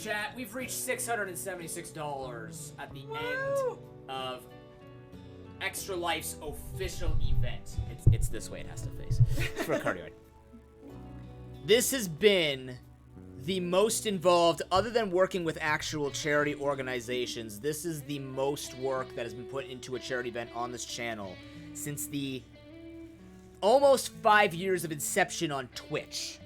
Chat, we've reached $676 at the end of Extra Life's official event. It's this way it has to face for a cardioid. This has been the most involved, other than working with actual charity organizations, this is the most work that has been put into a charity event on this channel since the almost 5 years of inception on Twitch.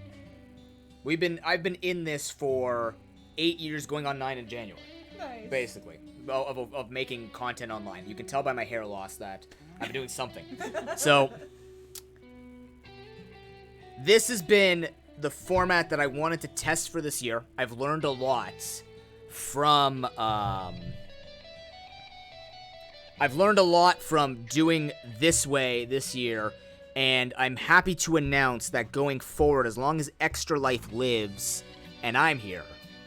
I've been in this for 8 years, going on 9 in January. Nice. Basically, of making content online. You can tell by my hair loss that I've been doing something. So, this has been the format that I wanted to test for this year. I've learned a lot from doing this way this year, and I'm happy to announce that going forward, as long as Extra Life lives and I'm here,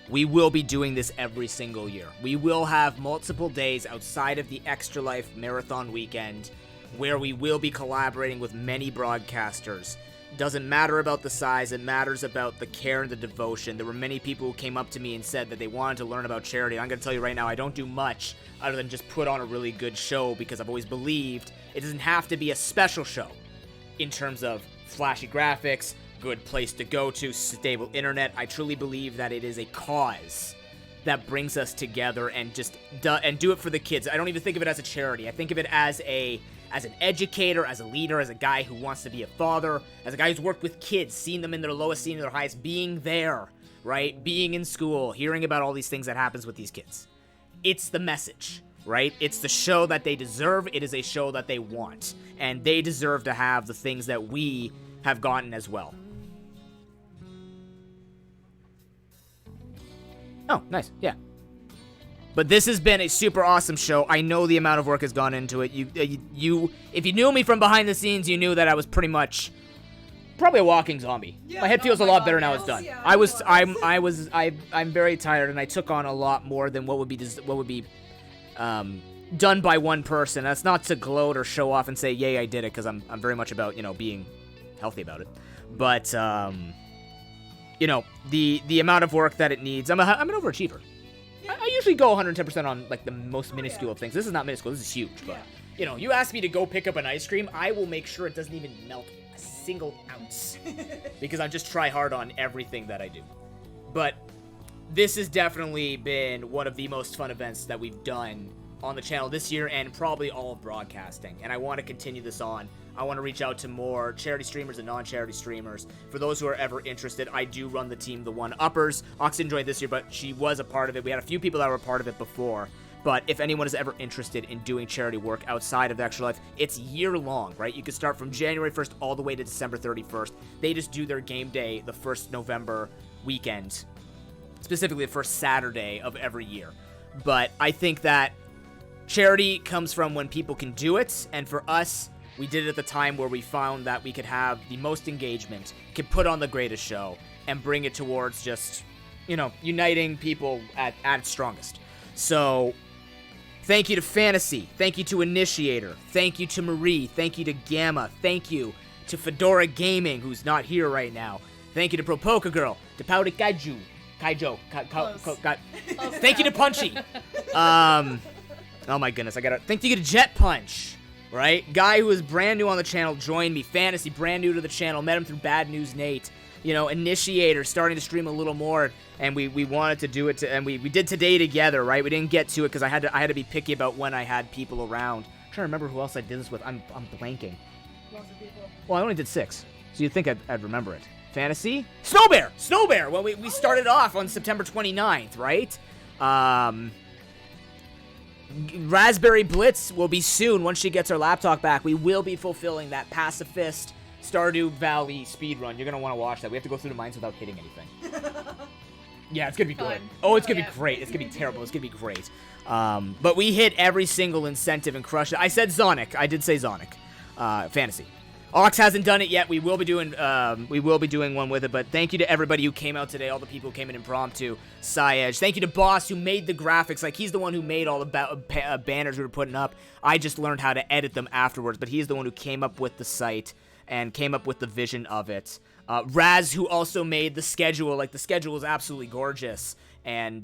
we will be doing this every single year. We will have multiple days outside of the Extra Life Marathon weekend where we will be collaborating with many broadcasters. Doesn't matter about the size, it matters about the care and the devotion. There were many people who came up to me and said that they wanted to learn about charity. I'm going to tell you right now, I don't do much other than just put on a really good show, because I've always believed it doesn't have to be a special show in terms of flashy graphics, good place to go to, stable internet. I truly believe that it is a cause that brings us together and just do it for the kids. I don't even think of it as a charity. I think of it as an educator, as a leader, as a guy who wants to be a father, as a guy who's worked with kids, seen them in their lowest, seen their highest, being there, right? Being in school, hearing about all these things that happens with these kids. It's the message, right? It's the show that they deserve. It is a show that they want, and they deserve to have the things that we have gotten as well. Oh, nice. Yeah. But this has been a super awesome show. I know the amount of work has gone into it. If you knew me from behind the scenes, you knew that I was pretty much probably a walking zombie. Yeah, my head feels a lot better now it's done. Yeah, I'm very tired, and I took on a lot more than what would be done by one person. That's not to gloat or show off and say, "Yay, I did it," because I'm very much about, being healthy about it. But the amount of work that it needs. I'm an overachiever. I usually go 110% on, like, the most minuscule of things. This is not minuscule. This is huge. But, you ask me to go pick up an ice cream, I will make sure it doesn't even melt a single ounce. Because I just try hard on everything that I do. But this has definitely been one of the most fun events that we've done on the channel this year, and probably all of broadcasting. And I want to continue this on. I want to reach out to more charity streamers and non-charity streamers. For those who are ever interested, I do run the team, the One-Uppers. Ox didn't join this year, but she was a part of it. We had a few people that were a part of it before. But if anyone is ever interested in doing charity work outside of Extra Life, it's year-long, right? You can start from January 1st all the way to December 31st. They just do their game day the first November weekend, specifically the first Saturday of every year. But I think that charity comes from when people can do it, and for us, we did it at the time where we found that we could have the most engagement, could put on the greatest show, and bring it towards just, uniting people at its strongest. So, thank you to Fantasy, thank you to Initiator, thank you to Marie, thank you to Gamma, thank you to Fedora Gaming, who's not here right now, thank you to Propoka Girl, to Powder Kaijo, thank you to Punchy, oh my goodness, thank you to Jet Punch. Right? Guy who is brand new on the channel joined me. Fantasy, brand new to the channel. Met him through Bad News Nate. Initiator, starting to stream a little more. And we wanted to do it. And we did today together, right? We didn't get to it because I had to be picky about when I had people around. I'm trying to remember who else I did this with. I'm blanking. Lots of people. Well, I only did 6. So you'd think I'd remember it. Fantasy? Snowbear! Well, we started off on September 29th, right? Raspberry Blitz will be soon. Once she gets her laptop back, we will be fulfilling that Pacifist Stardew Valley speedrun. You're going to want to watch that. We have to go through the mines without hitting anything. Yeah, it's going to be good. Oh, it's going to be great. It's going to be terrible. It's going to be great. But we hit every single incentive and crushed it. I said Zonic. I did say Zonic. Fantasy. Ox hasn't done it yet. We will be doing one with it, but thank you to everybody who came out today, all the people who came in impromptu. Syedge. Thank you to Boss, who made the graphics. Like, he's the one who made all the banners we were putting up. I just learned how to edit them afterwards, but he's the one who came up with the site and came up with the vision of it. Raz, who also made the schedule. Like, the schedule is absolutely gorgeous. And,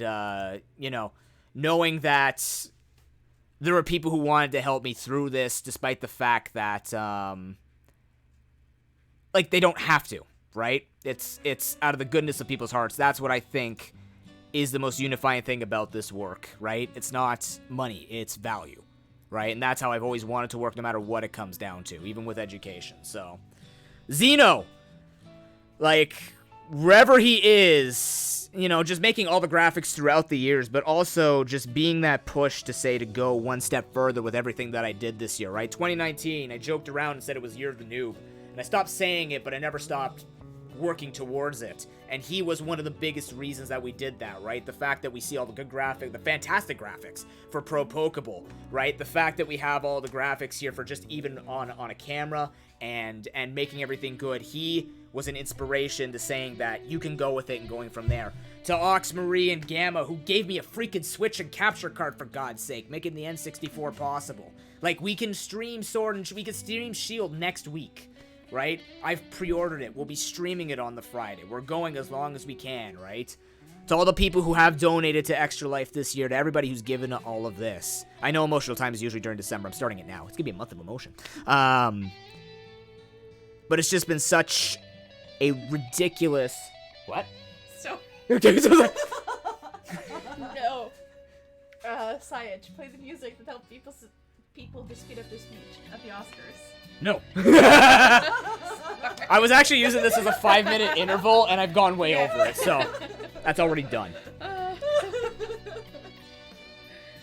knowing that there were people who wanted to help me through this, despite the fact that, they don't have to, right? It's out of the goodness of people's hearts. That's what I think is the most unifying thing about this work, right? It's not money, it's value, right? And that's how I've always wanted to work, no matter what it comes down to, even with education. So, Xeno, wherever he is, just making all the graphics throughout the years, but also just being that push to go one step further with everything that I did this year, right? 2019, I joked around and said it was Year of the Noob, and I stopped saying it, but I never stopped working towards it, and he was one of the biggest reasons that we did that, right? The fact that we see all the good the fantastic graphics for Pro Pokeball, right? The fact that we have all the graphics here for just even on a camera and making everything good. He was an inspiration to saying that you can go with it and going from there. To Ox, Marie, and Gamma, who gave me a freaking Switch and capture card, for God's sake, making the N64 possible. We can stream Sword and we can stream Shield next week. Right? I've pre-ordered it. We'll be streaming it on the Friday. We're going as long as we can, right? To all the people who have donated to Extra Life this year, to everybody who's given all of this. I know Emotional Time is usually during December. I'm starting it now. It's going to be a month of emotion. But it's just been such a ridiculous... What? So... Okay, so... No. Sayaj, play the music that helps people to speed up their speech at the Oscars. No. I was actually using this as a 5-minute interval, and I've gone way over it, so that's already done.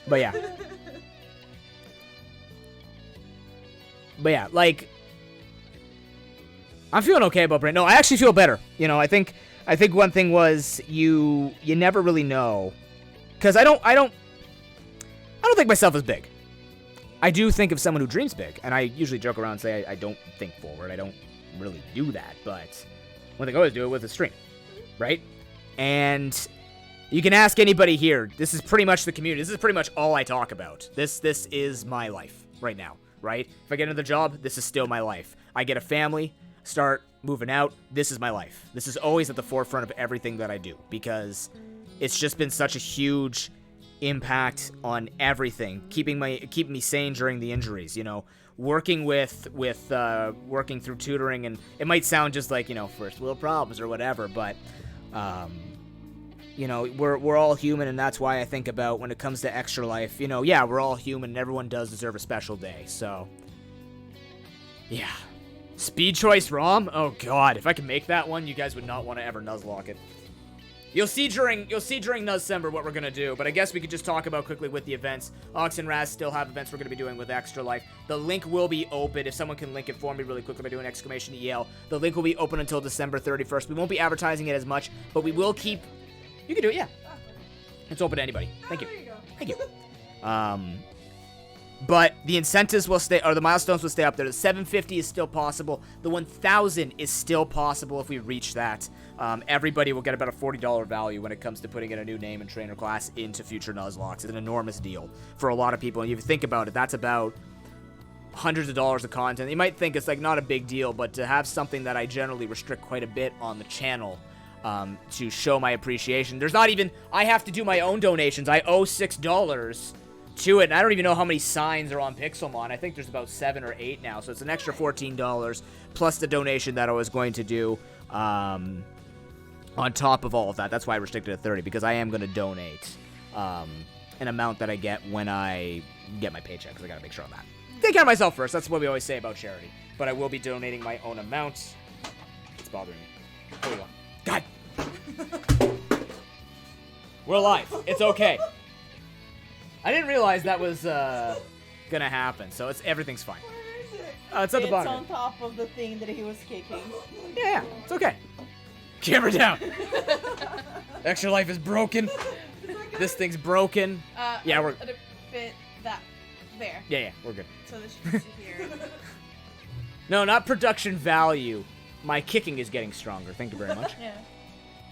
But yeah. I'm feeling okay about Brent. No, I actually feel better. I think one thing was you never really know, because I don't think myself as big. I do think of someone who dreams big, and I usually joke around and say I don't think forward. I don't really do that, but one thing I always do it with a stream, right? And you can ask anybody here. This is pretty much the community. This is pretty much all I talk about. This is my life right now, right? If I get another job, this is still my life. I get a family, start moving out, this is my life. This is always at the forefront of everything that I do, because it's just been such a huge impact on everything, keeping me sane during the injuries, working working through tutoring, and it might sound just like, first world problems or whatever, but we're all human, and that's why I think about when it comes to Extra Life, yeah, we're all human and everyone does deserve a special day. So yeah, Speed Choice ROM, oh god, if I could make that one, you guys would not want to ever Nuzlocke it. You'll see during Nuzcember what we're going to do, but I guess we could just talk about quickly with the events. Ox and Raz still have events we're going to be doing with Extra Life. The link will be open. If someone can link it for me really quickly by doing exclamation EL. The link will be open until December 31st. We won't be advertising it as much, but we will keep... You can do it, yeah. It's open to anybody. Thank you. There you go. Thank you. But the incentives will stay, or the milestones will stay up there. The 750 is still possible. The 1,000 is still possible if we reach that. Everybody will get about a $40 value when it comes to putting in a new name and trainer class into future Nuzlocke. It's an enormous deal for a lot of people. And if you think about it, that's about hundreds of dollars of content. You might think it's not a big deal, but to have something that I generally restrict quite a bit on the channel to show my appreciation. There's not even, I have to do my own donations. I owe $6 to it, and I don't even know how many signs are on Pixelmon. I think there's about 7 or 8 now, so it's an extra $14 plus the donation that I was going to do on top of all of that. That's why I restricted it to 30, because I am going to donate an amount that I get when I get my paycheck, because I got to make sure of that. Take care of myself first. That's what we always say about charity. But I will be donating my own amount. It's bothering me. There we go. God! We're alive. It's okay. I didn't realize that was gonna happen, so everything's fine. Where is it? It's at the bottom. It's on top of the thing that he was kicking. Yeah, it's okay. Camera down. Extra Life is broken. This thing's broken. Yeah, we're... A bit that. There. Yeah, we're good. So this should sit here. No, not production value. My kicking is getting stronger. Thank you very much. Yeah.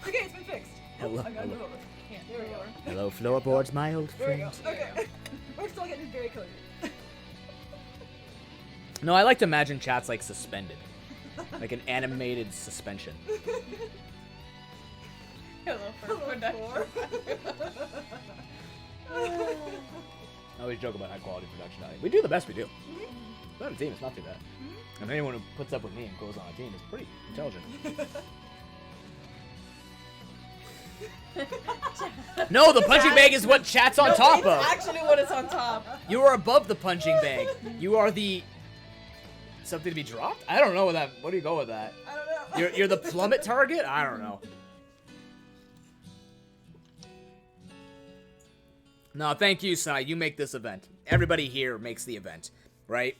Okay, it's been fixed. Hello, I got it hello. over. Yeah, there we go. Hello, floorboards, my old There we go. friend. Okay. We're still getting very clear. No, I like to imagine chat's suspended. Like an animated suspension. Hello, Hello, production. Thor. I always joke about high quality production value. We do the best we do. Not a team, it's not too bad. And anyone who puts up with me and goes on a team is pretty intelligent. No, the punching bag is what chat's on top it's of. actually what is on top. You are above the punching bag. You are the something to be dropped. I don't know what that. What do you go with that? I don't know. You're the plummet target. I don't know. No, thank you, Sai. You make this event. Everybody here makes the event, right?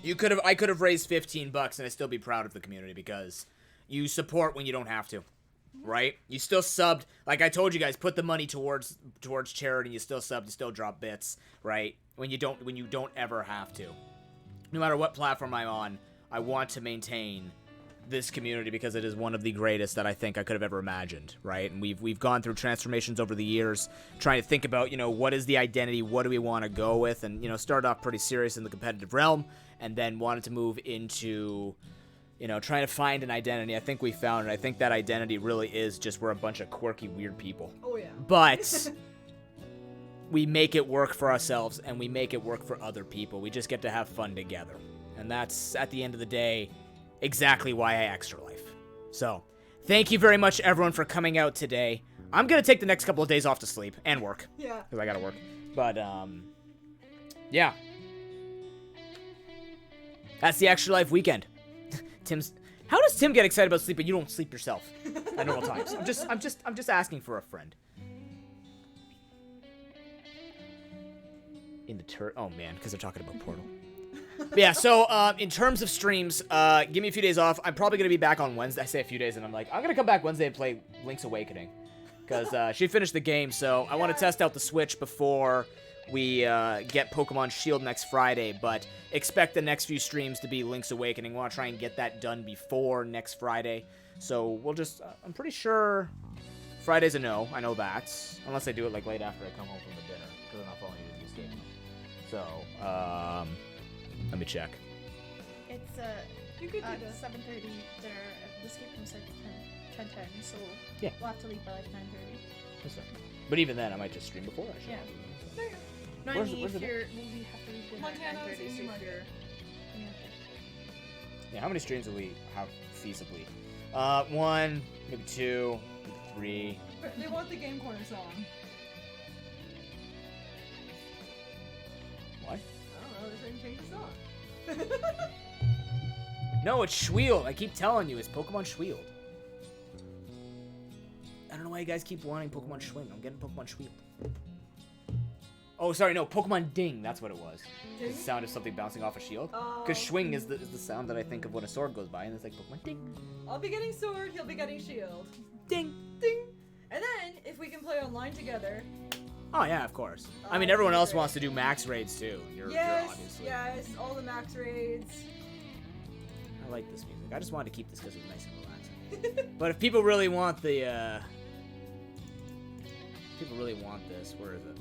I could have raised $15 and I'd still be proud of the community because you support when you don't have to. Right? You still subbed. Like I told you guys, put the money towards charity. You still subbed. You still drop bits. Right? When you don't ever have to. No matter what platform I'm on, I want to maintain this community because it is one of the greatest that I think I could have ever imagined. Right? And we've gone through transformations over the years, trying to think about what is the identity, what do we want to go with, and started off pretty serious in the competitive realm, and then wanted to move into trying to find an identity. I think we found it. I think that identity really is just we're a bunch of quirky, weird people. Oh yeah. But we make it work for ourselves, and we make it work for other people. We just get to have fun together. And that's, at the end of the day, exactly why I Extra Life. So, thank you very much, everyone, for coming out today. I'm going to take the next couple of days off to sleep and work. Yeah. Because I got to work. But, yeah. That's the Extra Life weekend. How does Tim get excited about sleep and you don't sleep yourself at normal times? I'm just asking for a friend. In the oh man, because they're talking about Portal. But yeah, so in terms of streams, give me a few days off. I'm probably gonna be back on Wednesday. I say a few days, and I'm gonna come back Wednesday and play Link's Awakening, because she finished the game. So I want to test out the Switch before we get Pokemon Shield next Friday, but expect the next few streams to be Link's Awakening. We want to try and get that done before next Friday. So we'll just, I'm pretty sure Friday's a no. I know that. Unless I do it like late after I come home from the dinner, because I'm not following you to escape. So, let me check. It's You could do at that. 7:30 dinner. The escape room starts at 10:10, so Yeah. we'll have to leave by like 9:30. That's fine. But even then, I might just stream before I should. Yeah. There you go. No, Where's I mean, where's if the- you're, we have to leave dinner Montana, at 9:30, so Sydney if Market. you're... Yeah, how many streams will we have feasibly? 1, maybe 2, maybe 3. They want the Game Corner song. What? I don't know. They're saying change the song. No, it's Schwield. I keep telling you, it's Pokemon Schwield. I don't know why you guys keep wanting Pokemon Schwing. I'm getting Pokemon Schwield. Oh, sorry, no, Pokemon Ding. That's what it was. Ding? The sound of something bouncing off a shield. Oh. Because Schwing is the sound that I think of when a sword goes by, and it's like Pokemon Ding. I'll be getting sword. He'll be getting shield. Ding. Ding. And then if we can play online together. Oh, yeah, of course. I Oh, mean, everyone that'd be else great. wants to do max raids, too. You're Yes. obviously. Yes. All the max raids. I like this music. I just wanted to keep this because it's nice and relaxing. But if people really want the, people really want this, where is it?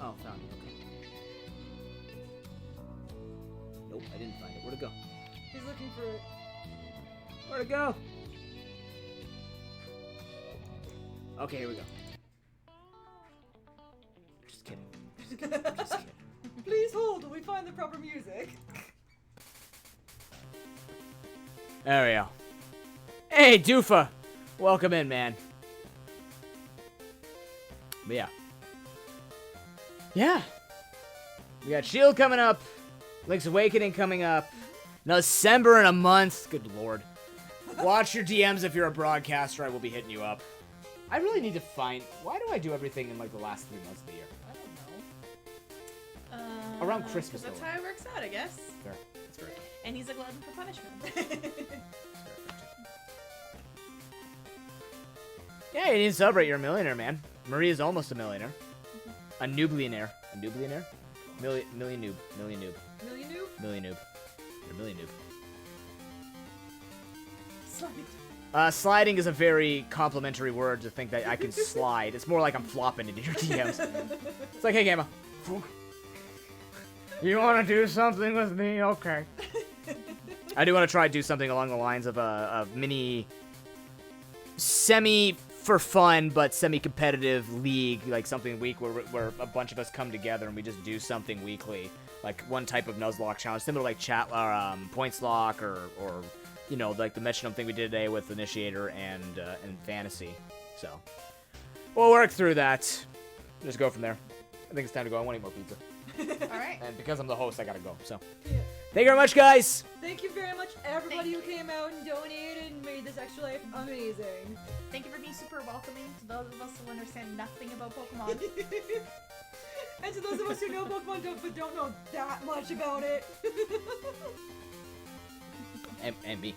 Oh, found it. Okay. Nope, I didn't find it. Where'd it go? He's looking for it. Where'd it go? Okay, here we go. Just kidding. Just kidding. Please hold while we find the proper music. There we go. Hey, Doofa! Welcome in, man. But yeah. Yeah. We got Shield coming up. Link's Awakening coming up. December in a month. Good lord. Watch your DMs if you're a broadcaster. I will be hitting you up. I really need to find... Why do I do everything in, like, the last 3 months of the year? I don't know. Around Christmas, 'cause That's though. how it works out, I guess. Fair. That's fair. And he's a glutton for punishment. Yeah, you need to celebrate. You're a millionaire, man. Maria's almost a millionaire. A nooblionaire. A nooblionaire? Million noob. Million noob. Million noob? Million noob. You're a million noob. Slide. Sliding is a very complimentary word to think that I can slide. It's more like I'm flopping into your DMs. It's like, hey, Gamma. You want to do something with me? Okay. I do want to try to do something along the lines of a mini, semi for fun but semi-competitive league, like something week where a bunch of us come together and we just do something weekly, like one type of Nuzlocke challenge, similar to like chat or points lock or you know, like the metronome thing we did today with Initiator and Fantasy. So we'll work through that. Just go from there. I think it's time to go. I want to eat more pizza. All right. And because I'm the host, I gotta go. So Yeah. thank you very much, guys. Thank you very much, everybody Thank who came out and donated and made this extra life amazing. Thank you for being super welcoming to those of us who understand nothing about Pokemon. And to those of us who know Pokemon but don't know that much about it. And me.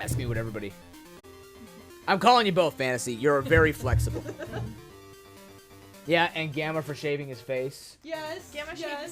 Ask me what everybody. I'm calling you both, Fantasy. You're very flexible. Yeah, and Gamma for shaving his face. Yes. Gamma shaved his yes.